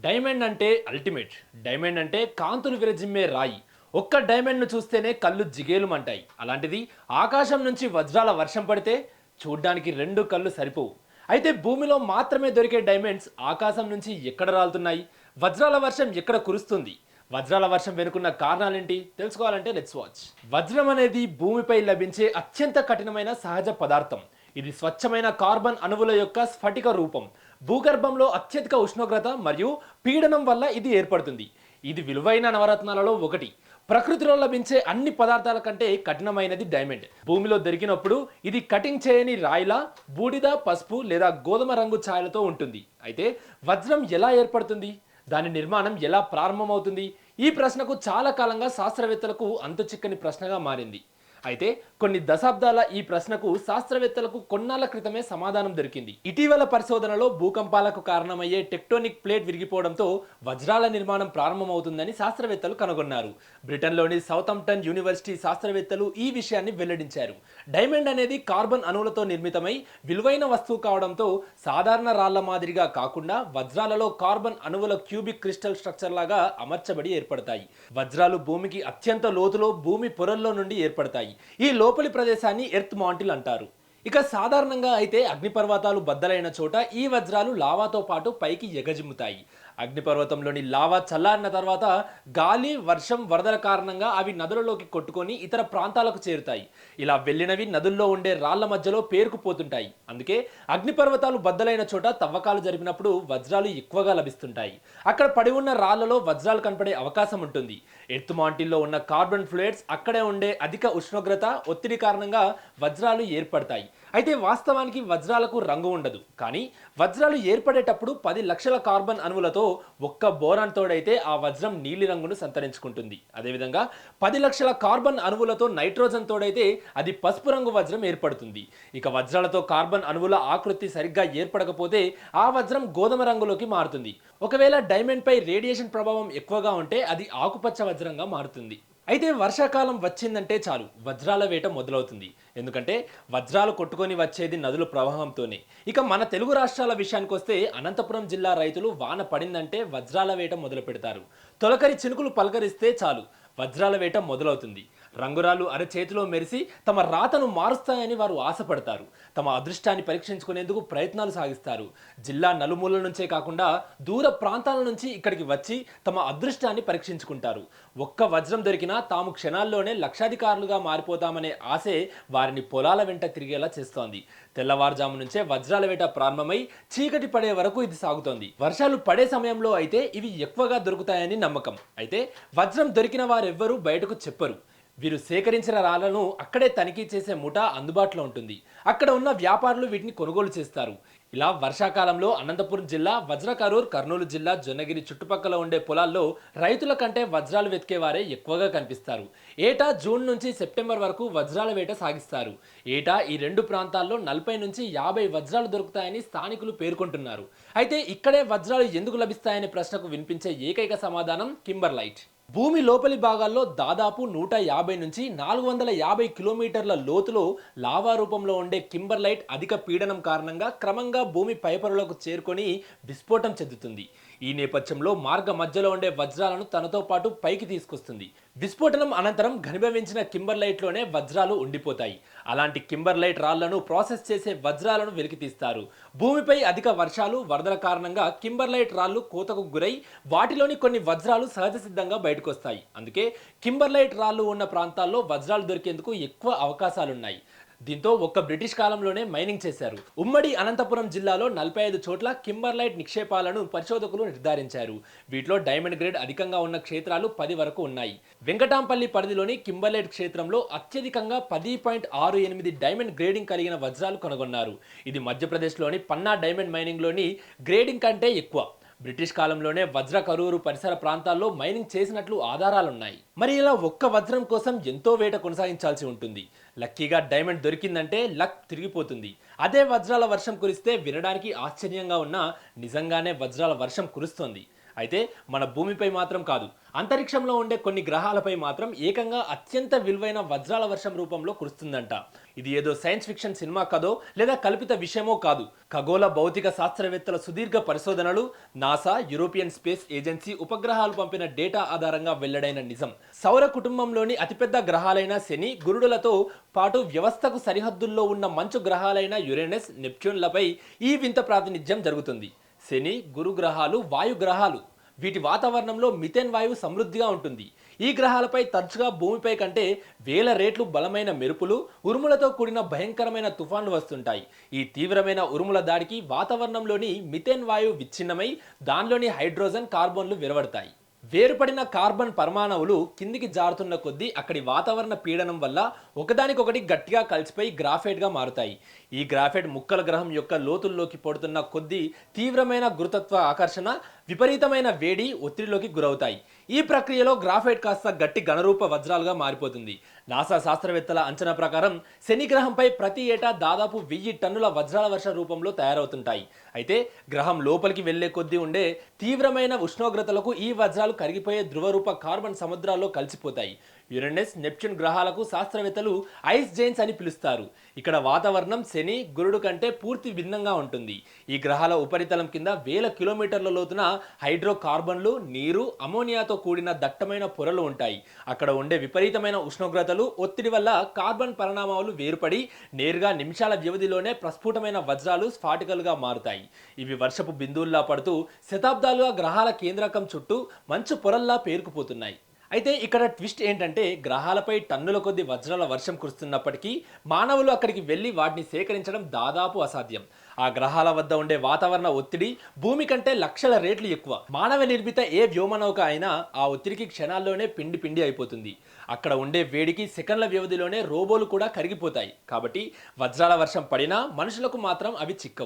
Diamond అంటే ultimate. Diamond అంటే కాంతులు విరజిమ్మే రాయి. ఒక్క డైమండ్ను చూస్తేనే కళ్ళు జిగేలుమంటాయి. అలాంటిది ఆకాశం నుంచి వజ్రాల వర్షం పడితే చూడ్డానికి రెండు కళ్ళు సరిపోవు. అయితే భూమిలో మాత్రమే దొరికే డైమండ్స్ ఆకాశం నుంచి ఎక్కడ రాలుతున్నాయి? వజ్రాల వర్షం ఎక్కడ కురుస్తుంది? వజ్రాల వర్షం వెనుకున్న కారణాలేంటి తెలుసుకోవాలంటే లెట్స్ వాచ్. వజ్రం అనేది భూమిపై లభించే అత్యంత కఠినమైన సహజ పదార్థం. ఇది స్వచ్ఛమైన కార్బన్ అణువుల యొక్క స్ఫటిక రూపం. భూగర్భంలో అత్యధిక ఉష్ణోగ్రత మరియు పీడనం వల్ల ఇది ఏర్పడుతుంది. ఇది విలువైన నవరత్నాలలో ఒకటి. ప్రకృతిలో లభించే అన్ని పదార్థాల కంటే కఠినమైనది డైమండ్. భూమిలో దొరికినప్పుడు ఇది కటింగ్ చేయని రాయిలా బూడిద, పసుపు లేదా గోధుమ రంగు ఛాయలతో ఉంటుంది. అయితే వజ్రం ఎలా ఏర్పడుతుంది? దాని నిర్మాణం ఎలా ప్రారంభమవుతుంది? ఈ ప్రశ్నకు చాలా కాలంగా శాస్త్రవేత్తలకు అంతుచిక్కని ప్రశ్నగా మారింది. అయితే కొన్ని దశాబ్దాల ఈ ప్రశ్నకు శాస్త్రవేత్తలకు కొన్నాళ్ల క్రితమే సమాధానం దొరికింది. ఇటీవల పరిశోధనలో భూకంపాలకు కారణమయ్యే టెక్టోనిక్ ప్లేట్ విరిగిపోవడంతో వజ్రాల నిర్మాణం ప్రారంభమవుతుందని శాస్త్రవేత్తలు కనుగొన్నారు. బ్రిటన్లోని సౌతాంప్టన్ యూనివర్సిటీ శాస్త్రవేత్తలు ఈ విషయాన్ని వెల్లడించారు. డైమండ్ అనేది కార్బన్ అణువులతో నిర్మితమై విలువైన వస్తువు కావడంతో సాధారణ రాళ్ల మాదిరిగా కాకుండా వజ్రాలలో కార్బన్ అణువుల క్యూబిక్ క్రిస్టల్ స్ట్రక్చర్ లాగా అమర్చబడి ఏర్పడతాయి. వజ్రాలు భూమికి అత్యంత లోతులో భూమి పొరల్లో నుండి ఏర్పడతాయి. ఈ లోపలి ప్రదేశాన్ని ఎర్త్ మాంటిల్ అంటారు. ఇక సాధారణంగా అయితే అగ్నిపర్వతాలు బద్దలైన చోట ఈ వజ్రాలు లావాతో పాటు పైకి ఎగజిమ్ముతాయి. అగ్నిపర్వతంలోని లావా చల్లారిన తర్వాత గాలి, వర్షం, వరదల కారణంగా అవి నదులలోకి కొట్టుకొని ఇతర ప్రాంతాలకు చేరుతాయి. ఇలా వెళ్ళినవి నదుల్లో ఉండే రాళ్ల మధ్యలో పేరుకుపోతుంటాయి. అందుకే అగ్నిపర్వతాలు బద్దలైన చోట తవ్వకాలు జరిపినప్పుడు వజ్రాలు ఎక్కువగా లభిస్తుంటాయి. అక్కడ పడి ఉన్న రాళ్లలో వజ్రాలు కనపడే అవకాశం ఉంటుంది. ఎర్త్ మాంటిల్లో ఉన్న కార్బన్ ఫ్లూయిడ్స్ అక్కడే ఉండే అధిక ఉష్ణోగ్రత, ఒత్తిడి కారణంగా వజ్రాలు ఏర్పడతాయి. అయితే వాస్తవానికి వజ్రాలకు రంగు ఉండదు. కానీ వజ్రాలు ఏర్పడేటప్పుడు 10 లక్షల కార్బన్ అణువులతో ఒక్క బోరాన్ తోడైతే ఆ వజ్రం నీలి రంగును సంతరించుకుంటుంది. అదేవిధంగా 10 లక్షల కార్బన్ అణువులతో నైట్రోజన్ తోడైతే అది పసుపు రంగు వజ్రం ఏర్పడుతుంది. ఇక వజ్రాలతో కార్బన్ అణువుల ఆకృతి సరిగ్గా ఏర్పడకపోతే ఆ వజ్రం గోధుమ రంగులోకి మారుతుంది. ఒకవేళ డైమండ్ పై రేడియేషన్ ప్రభావం ఎక్కువగా ఉంటే అది ఆకుపచ్చ వజ్రంగా మారుతుంది. అయితే వర్షాకాలం వచ్చిందంటే చాలు వజ్రాల వేట మొదలవుతుంది. ఎందుకంటే వజ్రాలు కొట్టుకొని వచ్చేది నదుల ప్రవాహంతోనే. ఇక మన తెలుగు రాష్ట్రాల విషయానికి వస్తే అనంతపురం జిల్లా రైతులు వాన పడిందంటే వజ్రాల వేట మొదలు పెడతారు. తొలకరి చినుకులు పలకరిస్తే చాలు వజ్రాల వేట మొదలవుతుంది. రంగురాలు అరచేతిలో మెరిసి తమ రాతను మారుస్తాయని వారు ఆశపడతారు. తమ అదృష్టాన్ని పరీక్షించుకునేందుకు ప్రయత్నాలు సాగిస్తారు. జిల్లా నలుమూలల నుంచే కాకుండా దూర ప్రాంతాల నుంచి ఇక్కడికి వచ్చి తమ అదృష్టాన్ని పరీక్షించుకుంటారు. ఒక్క వజ్రం దొరికినా తాము క్షణాల్లోనే లక్షాధికారులుగా మారిపోతామనే ఆశే వారిని పొలాల వెంట తిరిగేలా చేస్తోంది. తెల్లవారుజాము నుంచే వజ్రాల వేట ప్రారంభమై చీకటి పడే వరకు ఇది సాగుతోంది. వర్షాలు పడే సమయంలో అయితే ఇవి ఎక్కువగా దొరుకుతాయని నమ్మకం. అయితే వజ్రం దొరికిన వారెవ్వరూ బయటకు చెప్పరు. వీరు సేకరించిన రాళ్లను అక్కడే తనిఖీ చేసే ముఠా అందుబాటులో ఉంటుంది. అక్కడ ఉన్న వ్యాపారులు వీటిని కొనుగోలు చేస్తారు. ఇలా వర్షాకాలంలో అనంతపురం జిల్లా, వజ్రకరూర్, కర్నూలు జిల్లా, జొన్నగిరి చుట్టుపక్కల ఉండే పొలాల్లో రైతుల కంటే వజ్రాలు వెతికేవారే ఎక్కువగా కనిపిస్తారు. ఏటా జూన్ నుంచి సెప్టెంబర్ వరకు వజ్రాల వేట సాగిస్తారు. ఏటా ఈ రెండు ప్రాంతాల్లో 40 నుంచి 50 వజ్రాలు దొరుకుతాయని స్థానికులు పేర్కొంటున్నారు. అయితే ఇక్కడే వజ్రాలు ఎందుకు లభిస్తాయనే ప్రశ్నకు వినిపించే ఏకైక సమాధానం కింబర్లైట్. భూమి లోపలి భాగాల్లో దాదాపు 150 నుంచి 450 కిలోమీటర్ల లోతులో లావా రూపంలో ఉండే కింబర్లైట్ అధిక పీడనం కారణంగా క్రమంగా భూమి పైపొరలోకి చేరుకొని విస్ఫోటం చెందుతుంది. ఈ నేపథ్యంలో మార్గ మధ్యలో ఉండే వజ్రాలను తనతో పాటు పైకి తీసుకొస్తుంది. విస్ఫోటనం అనంతరం ఘనీభవించిన కింబర్లైట్లోనే వజ్రాలు ఉండిపోతాయి. అలాంటి కింబర్లైట్ రాళ్లను ప్రాసెస్ చేసే వజ్రాలను వెలికితీస్తారు. భూమిపై అధిక వర్షాలు, వరదల కారణంగా కింబర్లైట్ రాళ్లు కోతకు గురై వాటిలోని కొన్ని వజ్రాలు సహజ సిద్ధంగా బయటకు వస్తాయి. అందుకే కింబర్లైట్ రాళ్లు ఉన్న ప్రాంతాల్లో వజ్రాలు దొరికేందుకు ఎక్కువ అవకాశాలున్నాయి. దీంతో ఒక్క బ్రిటిష్ కాలంలోనే మైనింగ్ చేశారు. ఉమ్మడి అనంతపురం జిల్లాలో 45 చోట్ల కింబర్లైట్ నిక్షేపాలను పరిశోధకులు నిర్ధారించారు. వీటిలో డైమండ్ గ్రేడ్ అధికంగా ఉన్న క్షేత్రాలు 10 వరకు ఉన్నాయి. వెంకటాంపల్లి పరిధిలోని కింబర్లైట్ క్షేత్రంలో అత్యధికంగా 10.68 డైమండ్ గ్రేడింగ్ కలిగిన వజ్రాలు కనుగొన్నారు. ఇది మధ్యప్రదేశ్లోని పన్నా డైమండ్ మైనింగ్లోని గ్రేడింగ్ కంటే ఎక్కువ. బ్రిటిష్ కాలంలోనే వజ్ర కరూరు పరిసర ప్రాంతాల్లో మైనింగ్ చేసినట్లు ఆధారాలున్నాయి. మరి ఇలా ఒక్క వజ్రం కోసం ఎంతో వేట కొనసాగించాల్సి ఉంటుంది. లక్కీగా డైమండ్ దొరికిందంటే లక్ తిరిగిపోతుంది. అదే వజ్రాల వర్షం కురిస్తే వినడానికి ఆశ్చర్యంగా ఉన్నా నిజంగానే వజ్రాల వర్షం కురుస్తోంది. అయితే మన భూమిపై మాత్రం కాదు, అంతరిక్షంలో ఉండే కొన్ని గ్రహాలపై మాత్రం ఏకంగా అత్యంత విలువైన వజ్రాల వర్షం రూపంలో కురుస్తుందంట. ఇది ఏదో సైన్స్ ఫిక్షన్ సినిమా కథో లేదా కల్పిత విషయమో కాదు. ఖగోళ భౌతిక శాస్త్రవేత్తల సుదీర్ఘ పరిశోధనలు, నాసా, యూరోపియన్ స్పేస్ ఏజెన్సీ ఉపగ్రహాలు పంపిన డేటా ఆధారంగా వెల్లడైన నిజం. సౌర కుటుంబంలోని అతిపెద్ద గ్రహాలైన శని, గురుడులతో పాటు వ్యవస్థకు సరిహద్దుల్లో ఉన్న మంచు గ్రహాలైన యురేనస్, నెప్ట్యూన్లపై ఈ వింత ప్రాతినిధ్యం జరుగుతుంది. శని, గురు గ్రహాలు వాయు గ్రహాలు. వీటి వాతావరణంలో మిథేన్ వాయువు సమృద్ధిగా ఉంటుంది. ఈ గ్రహాలపై తరచుగా భూమిపై కంటే వేల రెట్లు బలమైన మెరుపులు, ఉరుములతో కూడిన భయంకరమైన తుఫాన్లు వస్తుంటాయి. ఈ తీవ్రమైన ఉరుముల దాడికి వాతావరణంలోని మిథేన్ వాయువు విచ్ఛిన్నమై దానిలోని హైడ్రోజన్, కార్బన్లు వెలువడతాయి. వేరుపడిన కార్బన్ పరమాణువులు కిందికి జారుతున్న కొద్దీ అక్కడి వాతావరణ పీడనం వల్ల ఒకదానికొకటి గట్టిగా కలిసిపోయి గ్రాఫైట్గా మారుతాయి. ఈ గ్రాఫైట్ ముక్కల గ్రహం యొక్క లోతుల్లోకి పడుతున్న కొద్దీ తీవ్రమైన గురుత్వ ఆకర్షణ, విపరీతమైన వేడి, ఒత్తిడిలోకి గురవుతాయి. ఈ ప్రక్రియలో గ్రాఫైట్ కాస్త గట్టి ఘనరూప వజ్రాలుగా మారిపోతుంది. నాసా శాస్త్రవేత్తల అంచనా ప్రకారం శని గ్రహంపై ప్రతి ఏటా దాదాపు 1000 టన్నుల వజ్రాల వర్ష రూపంలో తయారవుతుంటాయి. అయితే గ్రహం లోపలికి వెళ్లే కొద్దీ ఉండే తీవ్రమైన ఉష్ణోగ్రతలకు ఈ వజ్రాలు కరిగిపోయే ధ్రువరూప కార్బన్ సముద్రాల్లో కలిసిపోతాయి. యురేనస్, నెప్ట్యూన్ గ్రహాలకు శాస్త్రవేత్తలు ఐస్ జైన్స్ అని పిలుస్తారు. ఇక్కడ వాతావరణం శని, గురుడు కంటే పూర్తి భిన్నంగా ఉంటుంది. ఈ గ్రహాల ఉపరితలం కింద వేల కిలోమీటర్ల లోతున హైడ్రోకార్బన్లు, నీరు, అమోనియాతో కూడిన దట్టమైన పొరలు ఉంటాయి. అక్కడ ఉండే విపరీతమైన ఉష్ణోగ్రతలు, ఒత్తిడి వల్ల కార్బన్ పరిణామాలు వేరుపడి నేరుగా నిమిషాల వ్యవధిలోనే ప్రస్ఫుటమైన వజ్రాలు స్ఫాటికలుగా మారుతాయి. ఇవి వర్షపు బిందువుల్లా పడుతూ శతాబ్దాలుగా గ్రహాల కేంద్రకం చుట్టూ మంచు పొరల్లా పేరుకుపోతున్నాయి. అయితే ఇక్కడ ట్విస్ట్ ఏంటంటే గ్రహాలపై టన్నుల కొద్ది వజ్రాల వర్షం కురుస్తున్నప్పటికీ మానవులు అక్కడికి వెళ్ళి వాటిని సేకరించడం దాదాపు అసాధ్యం. ఆ గ్రహాల వద్ద ఉండే వాతావరణ ఒత్తిడి భూమి కంటే లక్షల రెట్లు ఎక్కువ. మానవ నిర్మిత ఏ వ్యోమనౌక అయినా ఆ ఒత్తిడికి క్షణాల్లోనే పిండి పిండి అయిపోతుంది. అక్కడ ఉండే వేడికి సెకండ్ల వ్యవధిలోనే రోబోలు కూడా కరిగిపోతాయి. కాబట్టి వజ్రాల వర్షం పడినా మనుషులకు మాత్రం అవి చిక్కవు.